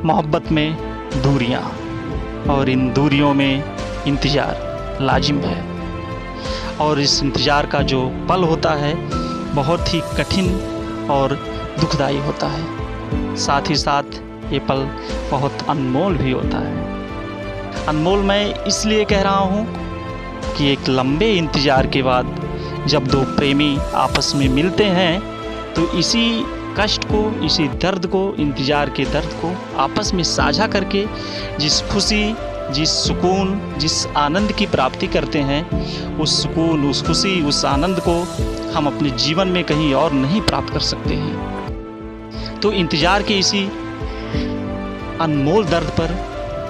मोहब्बत में दूरियां और इन दूरियों में इंतज़ार लाजिम है और इस इंतज़ार का जो पल होता है बहुत ही कठिन और दुखदाई होता है। साथ ही साथ ये पल बहुत अनमोल भी होता है। अनमोल मैं इसलिए कह रहा हूँ कि एक लंबे इंतज़ार के बाद जब दो प्रेमी आपस में मिलते हैं तो इसी कष्ट को, इसी दर्द को, इंतज़ार के दर्द को आपस में साझा करके जिस खुशी, जिस सुकून, जिस आनंद की प्राप्ति करते हैं, उस सुकून, उस खुशी, उस आनंद को हम अपने जीवन में कहीं और नहीं प्राप्त कर सकते हैं। तो इंतज़ार के इसी अनमोल दर्द पर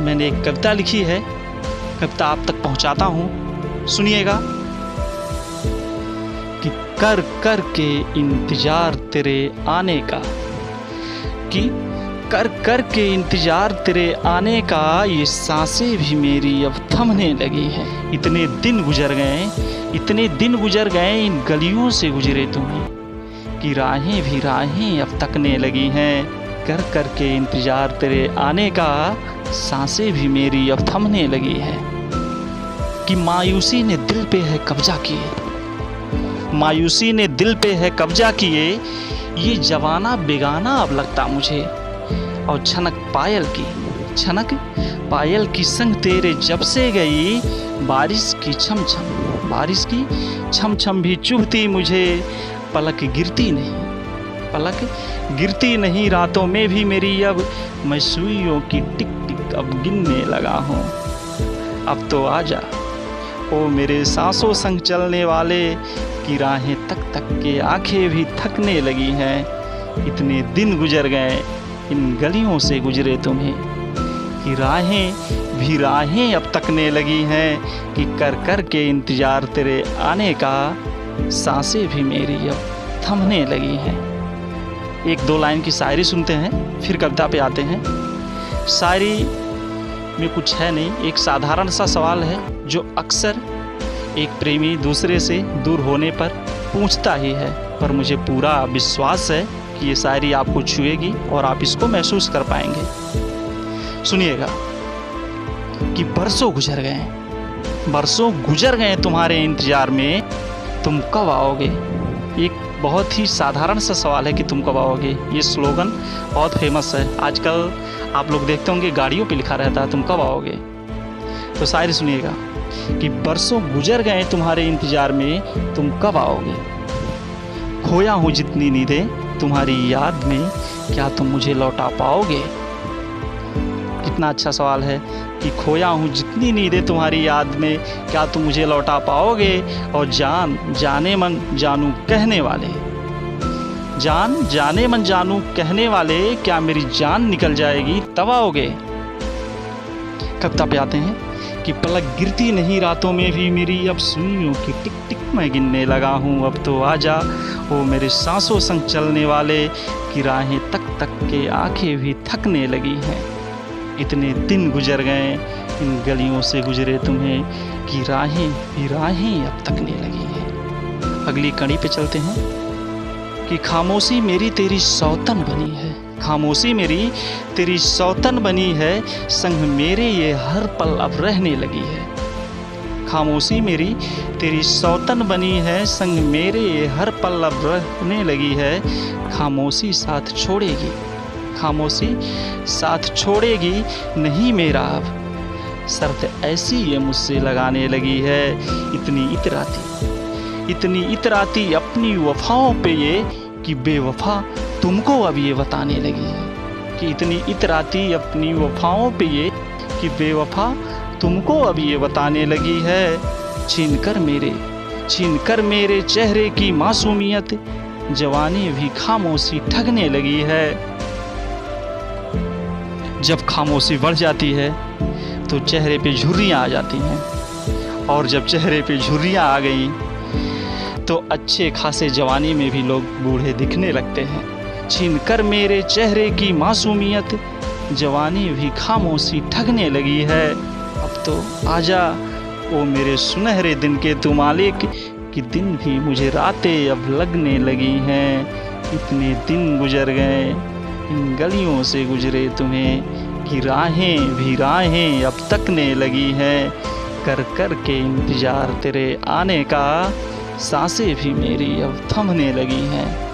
मैंने एक कविता लिखी है। कविता आप तक पहुंचाता हूं, सुनिएगा। कि कर कर के इंतज़ार तेरे आने का, कि कर कर के इंतज़ार तेरे आने का, ये सांसें भी मेरी अब थमने लगी हैं। इतने दिन गुजर गए, इतने दिन गुजर गए इन गलियों से गुजरे तुम्हें, कि राहें भी राहें अब तकने लगी हैं। कर कर के इंतज़ार तेरे आने का, सांसें भी मेरी अब थमने लगी हैं। कि मायूसी ने दिल पे है कब्जा किए, मायूसी ने दिल पे है कब्जा किए, ये जवाना बेगाना अब लगता मुझे। और छनक पायल की, छनक पायल की संग तेरे जब से गई, बारिश की छम छम, बारिश की छम छम भी चुभती मुझे। पलक गिरती नहीं, पलक गिरती नहीं रातों में भी मेरी अब, मैं सुइयों की टिक टिक अब गिनने लगा हूँ। अब तो आजा ओ मेरे सांसों संग चलने वाले, की राहें तक तक के आंखें भी थकने लगी हैं। इतने दिन गुजर गए इन गलियों से गुजरे तुम्हें, कि राहें भी राहें अब तकने लगी हैं। कि कर कर के इंतज़ार तेरे आने का, सांसें भी मेरी अब थमने लगी हैं। एक दो लाइन की शायरी सुनते हैं, फिर कविता पे आते हैं। शायरी में कुछ है नहीं, एक साधारण सा सवाल है जो अक्सर एक प्रेमी दूसरे से दूर होने पर पूछता ही है, पर मुझे पूरा विश्वास है कि ये शायरी आपको छुएगी और आप इसको महसूस कर पाएंगे। सुनिएगा। कि बरसों गुजर गए, बरसों गुजर गए तुम्हारे इंतज़ार में, तुम कब आओगे। एक बहुत ही साधारण सा सवाल है कि तुम कब आओगे। ये स्लोगन बहुत फेमस है, आजकल आप लोग देखते होंगे गाड़ियों पे लिखा रहता है तुम कब आओगे। तो शायरी सुनिएगा। कि बरसों गुजर गए तुम्हारे इंतज़ार में, तुम कब आओगे। खोया हूँ जितनी नींदें तुम्हारी याद में, क्या तुम मुझे लौटा पाओगे। कितना अच्छा सवाल है। कि खोया हूँ जितनी नींदें तुम्हारी याद में, क्या तुम मुझे लौटा पाओगे। और जान जाने मन जानू कहने वाले, जान जाने मन जानू कहने वाले, क्या मेरी जान निकल जाएगी तब आओगे। कविता पे आते हैं। कि पलक गिरती नहीं रातों में भी मेरी, अब सुइयों की टिक टिक मैं गिनने लगा हूँ। अब तो आजा ओ मेरे सांसों संग चलने वाले, कि राहें तक तक के आंखें भी थकने लगी हैं। इतने दिन गुजर गए इन गलियों से गुजरे तुम्हें, कि राहें भी राहें अब तकने लगी हैं। अगली कड़ी पे चलते हैं। कि खामोशी मेरी तेरी सौतन बनी है, खामोशी मेरी तेरी सौतन बनी है, संग मेरे ये हर पल अब रहने लगी है। खामोशी मेरी तेरी सौतन बनी है, संग मेरे ये हर पल अब रहने लगी है। खामोशी साथ छोड़ेगी, खामोशी साथ छोड़ेगी नहीं मेरा अब, शर्त ऐसी ये मुझसे लगाने लगी है। इतनी इतराती, इतनी इतराती अपनी वफाओं पे ये, कि बेवफा तुमको अब ये बताने लगी है। कि इतनी इतराती अपनी वफाओं पे ये, कि बेवफा तुमको अब ये बताने लगी है। छीन कर मेरे चेहरे की मासूमियत, जवानी भी खामोशी ठगने लगी है। जब खामोशी बढ़ जाती है तो चेहरे पे झुर्रियाँ आ जाती हैं, और जब चेहरे पे झुर्रियाँ आ गई तो अच्छे खासे जवानी में भी लोग बूढ़े दिखने लगते हैं। छीन कर मेरे चेहरे की मासूमियत, जवानी भी खामोशी ठगने लगी है। अब तो आजा ओ मेरे सुनहरे दिन के तू मालिक, कि दिन भी मुझे रातें अब लगने लगी हैं। इतने दिन गुजर गए इन गलियों से गुजरे तुम्हें कि राहें भी राहें अब तकने लगी है। कर कर के इंतज़ार तेरे आने का सांसें भी मेरी अब थमने लगी हैं।